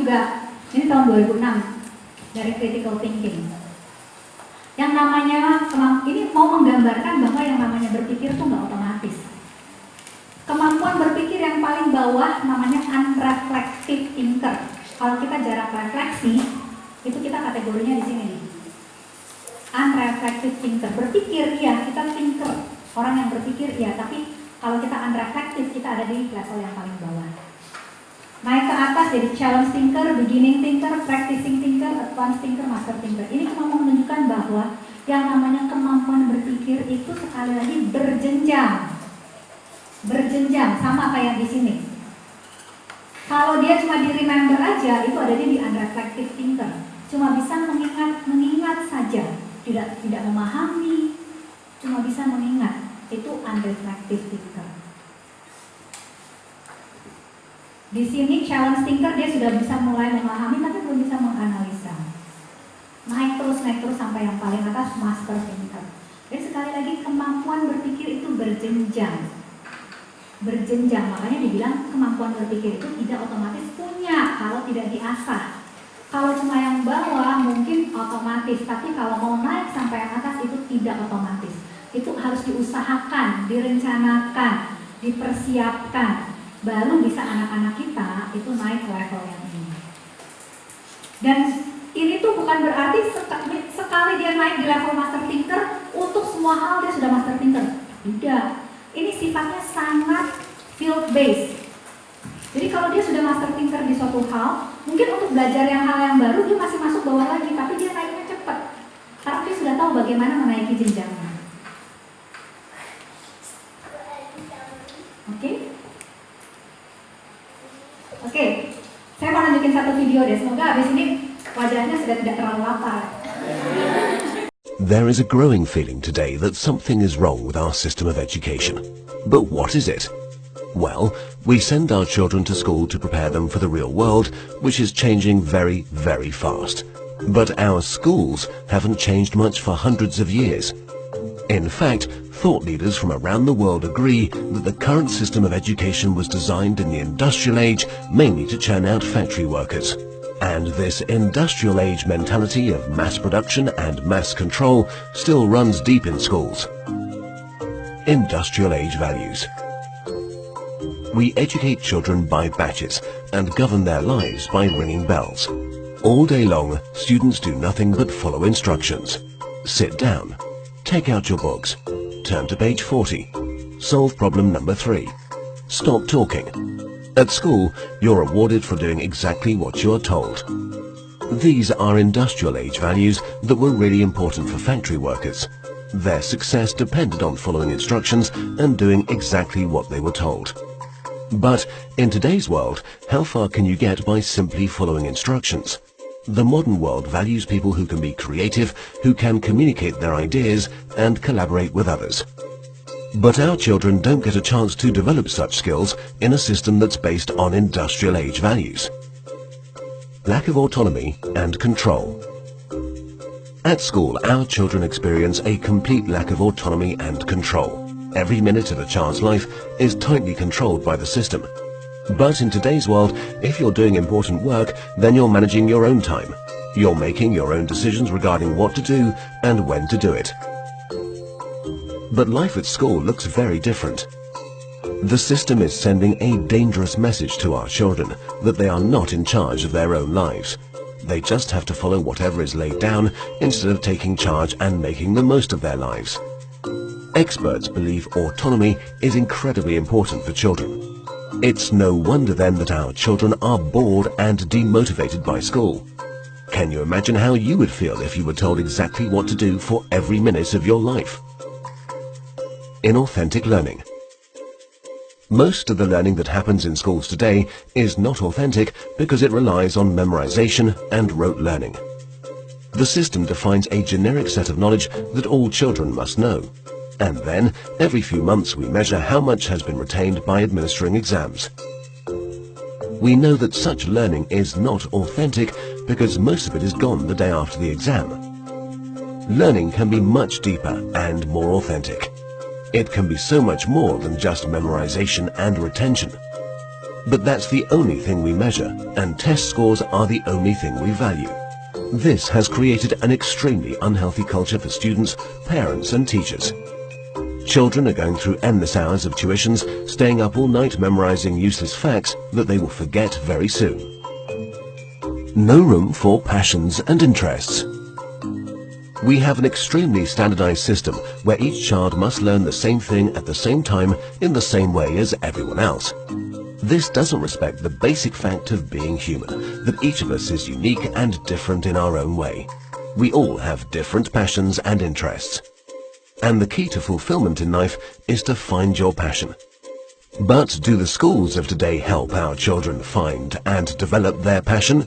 juga, ini tahun 2006 dari Critical Thinking. Yang namanya, ini mau menggambarkan bahwa yang namanya berpikir itu nggak otomatis. Kemampuan berpikir yang paling bawah namanya unreflective thinker. Kalau kita jarang refleksi, itu kita kategorinya di sini nih. Unreflective thinker, berpikir ya, kita thinker, orang yang berpikir ya, tapi kalau kita unreflective, kita ada di level yang paling bawah. Naik ke atas jadi challenge thinker, beginning thinker, practicing thinker, advanced thinker, master thinker. Ini cuma mau menunjukkan bahwa yang namanya kemampuan berpikir itu sekali lagi berjenjang. Berjenjang, sama kayak di sini. Kalau dia cuma di remember aja, itu adanya di unreflective thinker. Cuma bisa mengingat saja, tidak memahami, cuma bisa mengingat. Itu unreflective thinker. Di sini challenge thinker dia sudah bisa mulai memahami tapi belum bisa menganalisa. Naik terus sampai yang paling atas master thinker. Jadi sekali lagi kemampuan berpikir itu berjenjang. Berjenjang, makanya dibilang kemampuan berpikir itu tidak otomatis punya kalau tidak diasah. Kalau cuma yang bawah mungkin otomatis, tapi kalau mau naik sampai yang atas itu tidak otomatis. Itu harus diusahakan, direncanakan, dipersiapkan. Baru bisa anak-anak kita itu naik ke level yang ini. Dan ini tuh bukan berarti sekali dia naik di level master thinker, untuk semua hal dia sudah master thinker. Tidak. Ini sifatnya sangat field based. Jadi kalau dia sudah master thinker di suatu hal, mungkin untuk belajar hal yang baru dia masih masuk bawah lagi, tapi dia naiknya cepat. Karena dia sudah tahu bagaimana menaiki jenjangnya. Oke, saya mau nunjukin satu video deh. Semoga habis ini wajahnya sudah tidak terlalu lapar. There is a growing feeling today that something is wrong with our system of education. But what is it? Well, we send our children to school to prepare them for the real world, which is changing very, very fast. But our schools haven't changed much for hundreds of years. In fact, thought leaders from around the world agree that the current system of education was designed in the industrial age mainly to churn out factory workers. And this industrial age mentality of mass production and mass control still runs deep in schools. Industrial age values. We educate children by batches and govern their lives by ringing bells. All day long, students do nothing but follow instructions. Sit down. Take out your books. Turn to page 40. Solve problem number 3. Stop talking. At school, you're rewarded for doing exactly what you're told. These are industrial age values that were really important for factory workers. Their success depended on following instructions and doing exactly what they were told. But in today's world, how far can you get by simply following instructions? The modern world values people who can be creative, who can communicate their ideas and collaborate with others. But our children don't get a chance to develop such skills in a system that's based on industrial age values. Lack of autonomy and control. At school, our children experience a complete lack of autonomy and control. Every minute of a child's life is tightly controlled by the system. But in today's world, if you're doing important work, then you're managing your own time. You're making your own decisions regarding what to do and when to do it. But life at school looks very different. The system is sending a dangerous message to our children that they are not in charge of their own lives. They just have to follow whatever is laid down instead of taking charge and making the most of their lives. Experts believe autonomy is incredibly important for children. It's no wonder then that our children are bored and demotivated by school. Can you imagine how you would feel if you were told exactly what to do for every minute of your life? Inauthentic learning. Most of the learning that happens in schools today is not authentic because it relies on memorization and rote learning. The system defines a generic set of knowledge that all children must know. And then, every few months we measure how much has been retained by administering exams. We know that such learning is not authentic because most of it is gone the day after the exam. Learning can be much deeper and more authentic. It can be so much more than just memorization and retention. But that's the only thing we measure, and test scores are the only thing we value. This has created an extremely unhealthy culture for students, parents and teachers. Children are going through endless hours of tuitions, staying up all night memorizing useless facts that they will forget very soon. No room for passions and interests. We have an extremely standardized system where each child must learn the same thing at the same time in the same way as everyone else. This doesn't respect the basic fact of being human, that each of us is unique and different in our own way. We all have different passions and interests. And the key to fulfillment in life is to find your passion. But do the schools of today help our children find and develop their passion?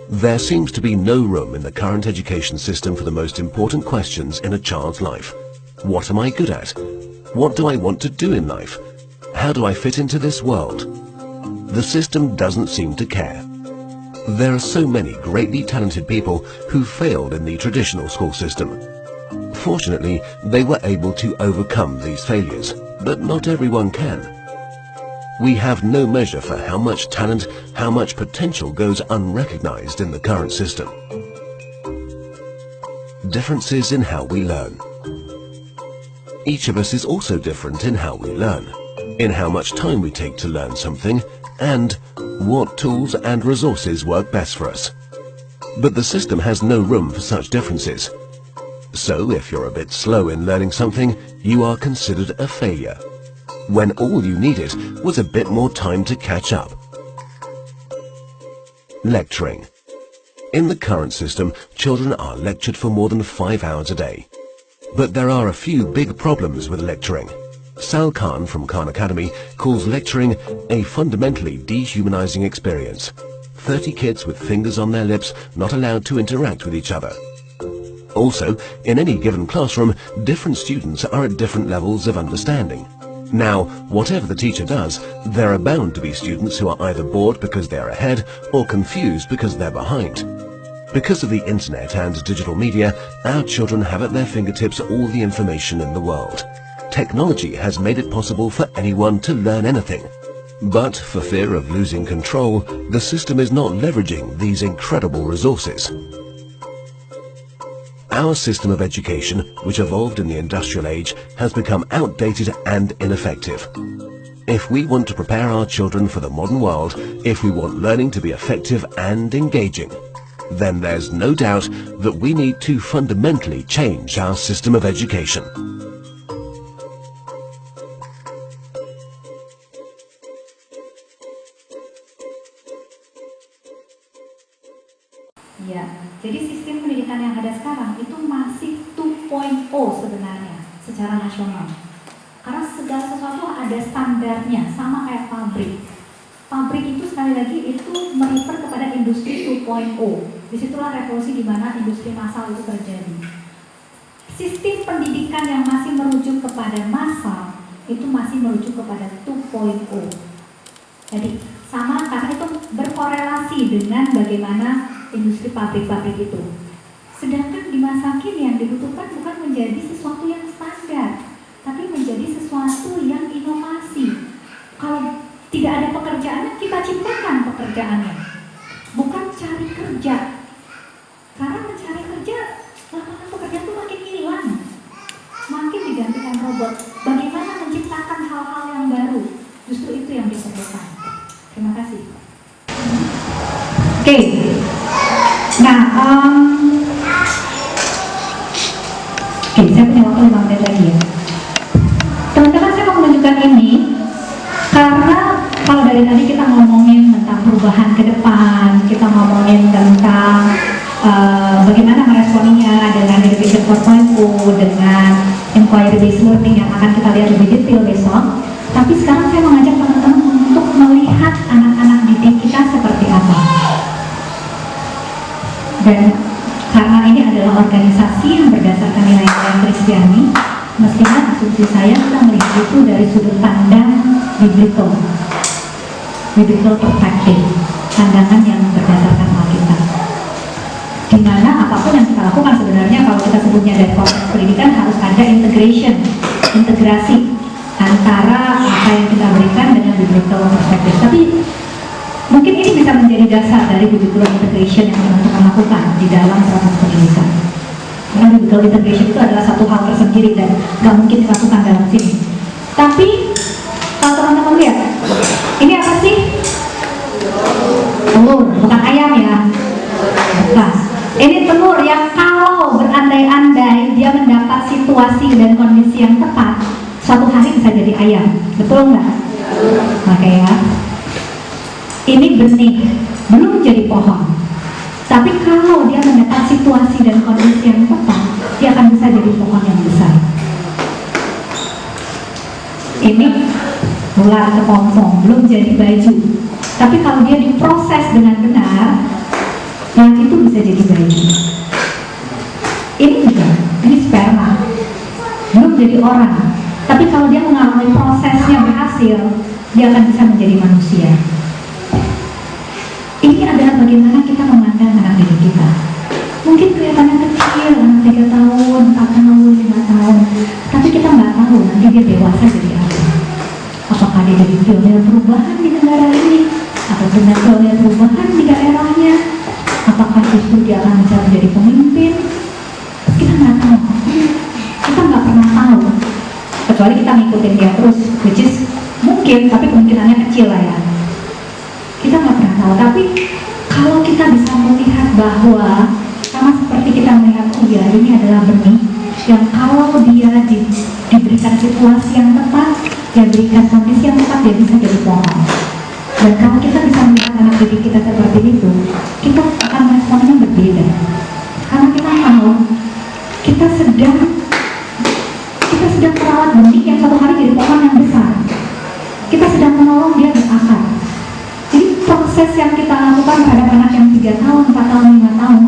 There seems to be no room in the current education system for the most important questions in a child's life. What am I good at? What do I want to do in life? How do I fit into this world? The system doesn't seem to care. There are so many greatly talented people who failed in the traditional school system. Fortunately, they were able to overcome these failures, but not everyone can. We have no measure for how much talent, how much potential goes unrecognized in the current system. Differences in how we learn. Each of us is also different in how we learn, in how much time we take to learn something, and what tools and resources work best for us. But the system has no room for such differences. So if you're a bit slow in learning something, you are considered a failure, when all you needed was a bit more time to catch up. Lecturing. In the current system, children are lectured for more than 5 hours a day. But there are a few big problems with lecturing. Sal Khan from Khan Academy calls lecturing a fundamentally dehumanizing experience. 30 kids with fingers on their lips, not allowed to interact with each other. Also, in any given classroom, different students are at different levels of understanding. Now, whatever the teacher does, there are bound to be students who are either bored because they're ahead or confused because they're behind. Because of the internet and digital media, our children have at their fingertips all the information in the world. Technology has made it possible for anyone to learn anything. But for fear of losing control, the system is not leveraging these incredible resources. Our system of education, which evolved in the industrial age, has become outdated and ineffective. If we want to prepare our children for the modern world, if we want learning to be effective and engaging, then there's no doubt that we need to fundamentally change our system of education. Ya, jadi sistem pendidikan yang ada sekarang itu masih 2.0 sebenarnya secara nasional. Karena segala sesuatu ada standarnya, sama kayak pabrik. Pabrik itu sekali lagi itu merefer kepada industri 2.0. Disitulah revolusi di mana industri massal itu terjadi. Sistem pendidikan yang masih merujuk kepada massal itu masih merujuk kepada 2.0. Jadi sama karena itu berkorelasi dengan bagaimana industri pabrik-pabrik itu. Sedangkan di masa kini yang dibutuhkan bukan menjadi sesuatu yang standar, tapi menjadi sesuatu yang inovasi. Kalau tidak ada pekerjaannya, kita ciptakan pekerjaannya. Bukan cari kerja. Karena mencari kerja, lapangan pekerjaan itu makin hilang. Makin digantikan robot. Bagaimana menciptakan hal-hal yang baru? Justru itu yang diperlukan. Terima kasih. Oke. Nah, saya punya waktu 5 menit lagi ya. Teman-teman, saya mau menunjukkan ini karena kalau dari tadi kita ngomongin tentang perubahan ke depan, kita ngomongin tentang bagaimana meresponinya dengan Education 4.0, dengan Inquiry Based Learning yang akan kita lihat lebih detail besok. Tapi sekarang saya mengajak teman-teman untuk melihat anak-anak didik kita seperti apa. Dan karena ini adalah organisasi yang berdasarkan nilai-nilai Kristiani, mestinya asumsi saya kita melihat itu dari sudut pandang biblical perspective, pandangan yang berdasarkan Alkitab. Di mana apapun yang kita lakukan sebenarnya kalau kita sebutnya dari konteks pendidikan harus ada integrasi antara apa yang kita berikan dengan biblical perspective. Tapi mungkin ini bisa menjadi dasar dari biblical integration yang teman-teman lakukan di dalam proses pendidikan. Karena biblical integration itu adalah satu hal tersendiri dan nggak mungkin dilakukan dalam sini. Tapi kalau teman-teman lihat, ini apa sih? Telur, bukan ayam ya. Bukan. Ini telur yang kalau berandai-andai dia mendapat situasi dan kondisi yang tepat, suatu hari bisa jadi ayam. Betul nggak? Oke ya. Ini benih, belum jadi pohon. Tapi kalau dia mendapat situasi dan kondisi yang tepat, dia akan bisa jadi pohon yang besar. Ini ular kepompong, belum jadi baju. Tapi kalau dia diproses dengan benar, yang itu bisa jadi baju. Ini juga, ini sperma, belum jadi orang. Tapi kalau dia mengalami prosesnya berhasil, dia akan bisa menjadi manusia. Ini adalah bagaimana kita memandang anak didik kita. Mungkin kelihatannya kecil, anak 3 tahun, 4 tahun, 5 tahun. Tapi kita nggak tahu nanti dia dewasa jadi apa. Apakah dia jadi pionir perubahan di negara ini, atau pionir perubahan di daerahnya, apakah justru dia akan bisa menjadi pemimpin. Kita nggak tahu. Kita nggak pernah tahu. Kecuali kita ngikutin dia terus, which is mungkin, tapi kemungkinannya kecil lah ya. Kita nggak pernah tahu. Tapi kalau kita bisa melihat bahwa sama seperti kita melihat, oh ya ini adalah benih yang kalau dia diberikan situasi yang tepat, dia berikan kondisi yang tepat, dia bisa jadi pohon. Dan kalau kita bisa melihat anak didik kita seperti itu, kita akan responnya berbeda. Karena kita tahu kita sedang merawat benih yang suatu hari jadi pohon yang besar. Kita sedang menolong dia berakar. Jadi proses yang kita lakukan terhadap anak yang 3 tahun, 4 tahun, 5 tahun,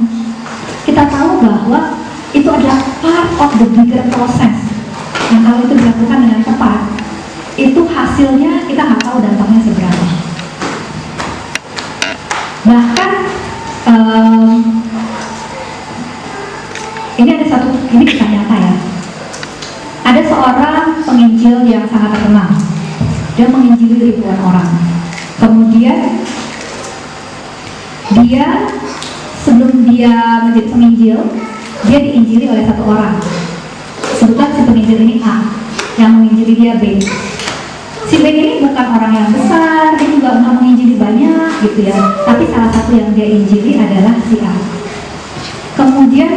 kita tahu bahwa itu adalah part of the bigger process. Yang kalau itu dilakukan dengan tepat, itu hasilnya kita nggak tahu dampaknya seberapa. Bahkan ini kisah nyata ya. Ada seorang penginjil yang sangat terkenal. Dia menginjili ribuan orang. Kemudian dia sebelum dia menjadi penginjil, dia diinjili oleh satu orang. Sebutlah si penginjil ini A, yang menginjili dia B. Si B ini bukan orang yang besar, dia juga nggak menginjili banyak gitu ya. Tapi salah satu yang dia injili adalah si A. Kemudian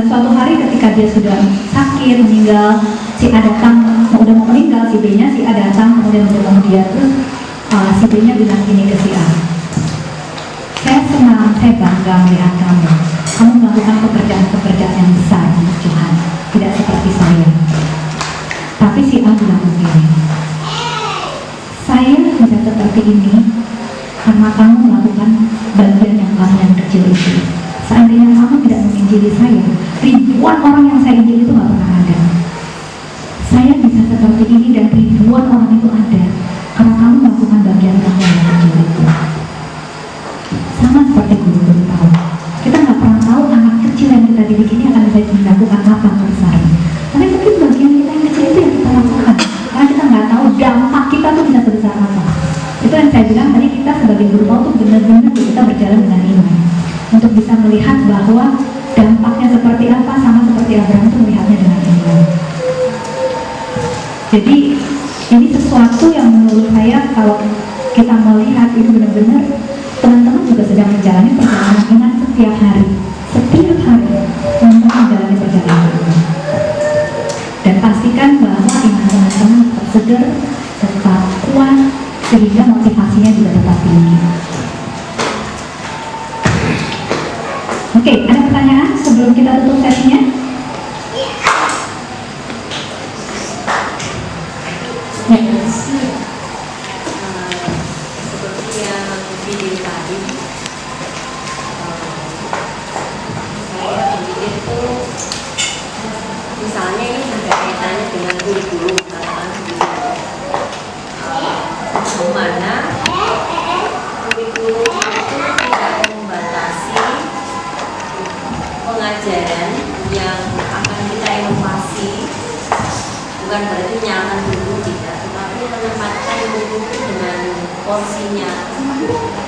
suatu hari ketika dia sudah sakit, meninggal, si A datang, udah mau meninggal, si B-nya, si A datang, kemudian menolong dia. Terus si B-nya bilang gini ke si A, saya senang, saya bangga melihat kamu. Kamu melakukan pekerjaan-pekerjaan yang besar untuk Tuhan, tidak seperti saya. Tapi si A bilang begini, saya bisa seperti ini karena kamu melakukan bagian yang paling kecil itu. Seandainya kamu tidak menginjili saya, ribuan orang yang saya injili itu nggak pernah ada. Saya bisa seperti ini dan ribuan orang itu ada karena kamu melakukan bagian kamu yang kecil itu. Sama seperti guru-guru tahu. Kita nggak pernah tahu anak kecil yang kita didik ini akan bisa melakukan apa besarnya. Tapi mungkin bagian kita yang kecil itu yang kita lakukan. Karena kita nggak tahu dampak kita tuh bisa sebesar apa. Itu yang saya bilang tadi, kita sebagai guru tahu tuh benar-benar kita berjalan dengan iman. Untuk bisa melihat bahwa dampaknya seperti apa, sama seperti Abraham itu melihatnya dengan iman. Jadi ini sesuatu yang menurut saya kalau kita melihat itu benar-benar teman-teman juga sedang menjalani perjalanan iman setiap hari. Setiap hari teman-teman menjalani perjalanan iman. Dan pastikan bahwa iman teman-teman tetap segar, tetap kuat, sehingga motivasinya juga tetap tinggi. Oke, ada pertanyaan sebelum kita tutup sesinya? Seperti yang video tadi, saya berpikir itu misalnya ini ada kaitannya dengan guru-guru katakan mana kurikulum itu tidak membatasi pengajaran yang akan kita inovasi, bukan berarti nyaman dulu tidak, tetapi menempatkan guru dengan porsinya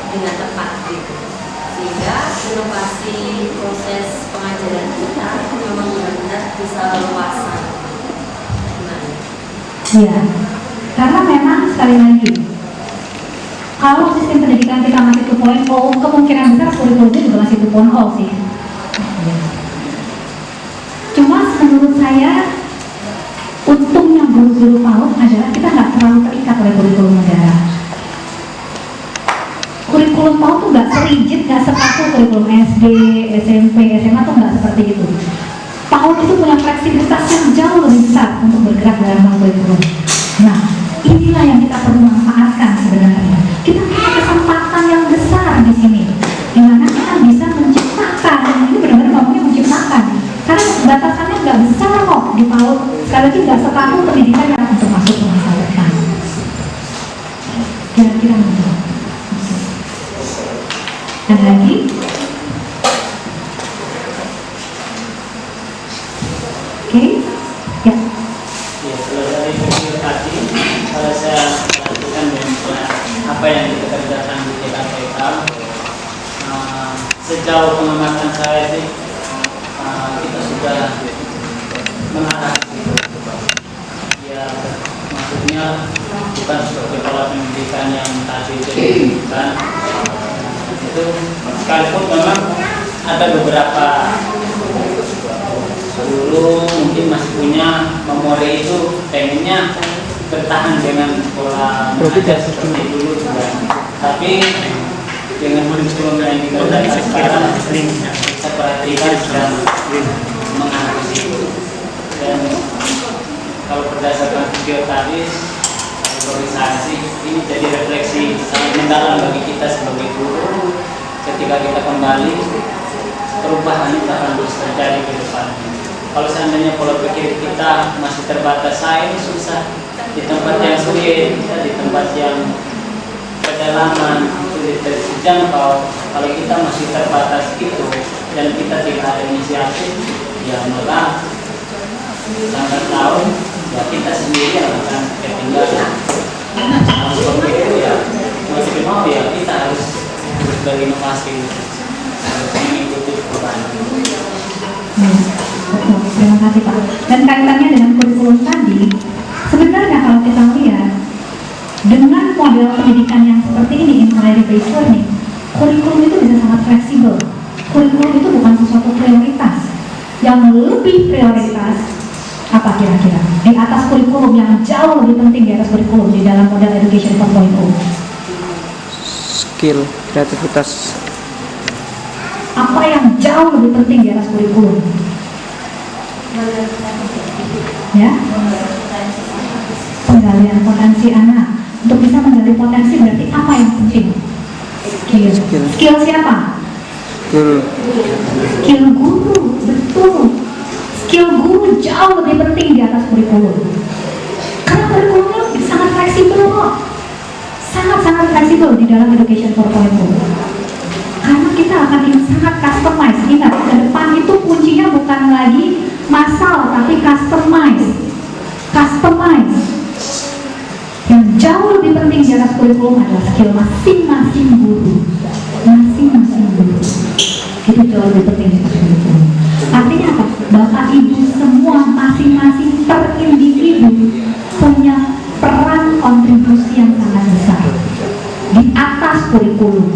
dengan tepat gitu. Sehingga inovasi proses pengajaran kita memang benar-benar bisa leluasan. Iya, karena memang sekali lagi, kalau sistem pendidikan kita masih 2.0, kemungkinan besar kurikulumnya juga masih 2.0 sih. Cuma menurut saya, untungnya guru-guru PAUD adalah kita nggak terlalu terikat oleh kurikulum negara. Kurikulum PAUD tuh nggak serigid, nggak sepaku kurikulum SD, SMP, SMA tuh nggak seperti itu. PAUD itu punya fleksibilitas yang jauh lebih besar untuk bergerak dalam hal kurikulum. Nah, inilah yang kita perlu manfaatkan sebenarnya. Kita punya kesempatan yang besar di sini, di mana kita bisa menciptakan. Ini benar-benar ngomongnya menciptakan. Karena batasannya nggak besar kok di PAUD. Sekali lagi nggak sekaku pendidikan yang untuk masuk ke masa depan. Kira-kira gitu. Ada lagi? Oke, ya. Ya, kalau dari video tadi, kalau saya perhatikan dengan apa yang kita kerjakan di TKPK, sejauh pengamatan saya sih, kita sudah mengarah gitu. Ya, maksudnya bukan seperti pola pendidikan yang tadi disebutkan. Itu sekalipun memang ada beberapa guru mungkin masih punya memori itu pengennya bertahan dengan pola mengajar seperti dulu juga. Tapi dengan kurikulum yang dikerjakan sekarang, kita perhatikan sedang mengarah ke situ. Dan kalau berdasarkan video tadi, kategorisasi ini jadi refleksi sangat mendalam bagi kita sebagai guru. Ketika kita kembali, perubahan itu akan terus terjadi ke depan. Kalau seandainya pola pikir kita masih terbatas, saya ini susah di tempat yang sulit, di tempat yang kedalaman, sulit terjangkau. Kalau kita masih terbatas itu dan kita tidak ada inisiatif, ya maka lambat laun ya kita sendiri yang akan ketinggalan. Nah, seperti itu ya, mau tidak mau ya kita harus berinovasi, harus mengikuti perubahan. Terima kasih Pak. Dan kaitannya dengan kurikulum tadi, sebenarnya kalau kita lihat dengan model pendidikan yang seperti ini, inquiry based learning, kurikulum itu bisa sangat fleksibel. Kurikulum itu bukan sesuatu prioritas. Yang lebih prioritas apa kira-kira? Di atas kurikulum yang jauh lebih penting di atas kurikulum di dalam model education 4.0. Skill, kreativitas. Apa yang jauh lebih penting di atas kurikulum? Ya, penggalian potensi anak. Untuk bisa menggali potensi berarti apa yang penting? Skill. Skill siapa? Skill guru, betul. Skill guru jauh lebih penting di atas kurikulum. Karena kurikulumnya sangat fleksibel kok. Sangat-sangat fleksibel di dalam education 4.0. Karena kita akan sangat customize. Ingat, ke depan itu kuncinya bukan lagi massal, tapi customize. Yang jauh lebih penting di atas kurikulum adalah skill masing-masing guru. Itu jauh lebih penting di atas kurikulum. Artinya apa? Bapak Ibu semua masing-masing per individu punya peran kontribusi yang sangat besar di atas kurikulum.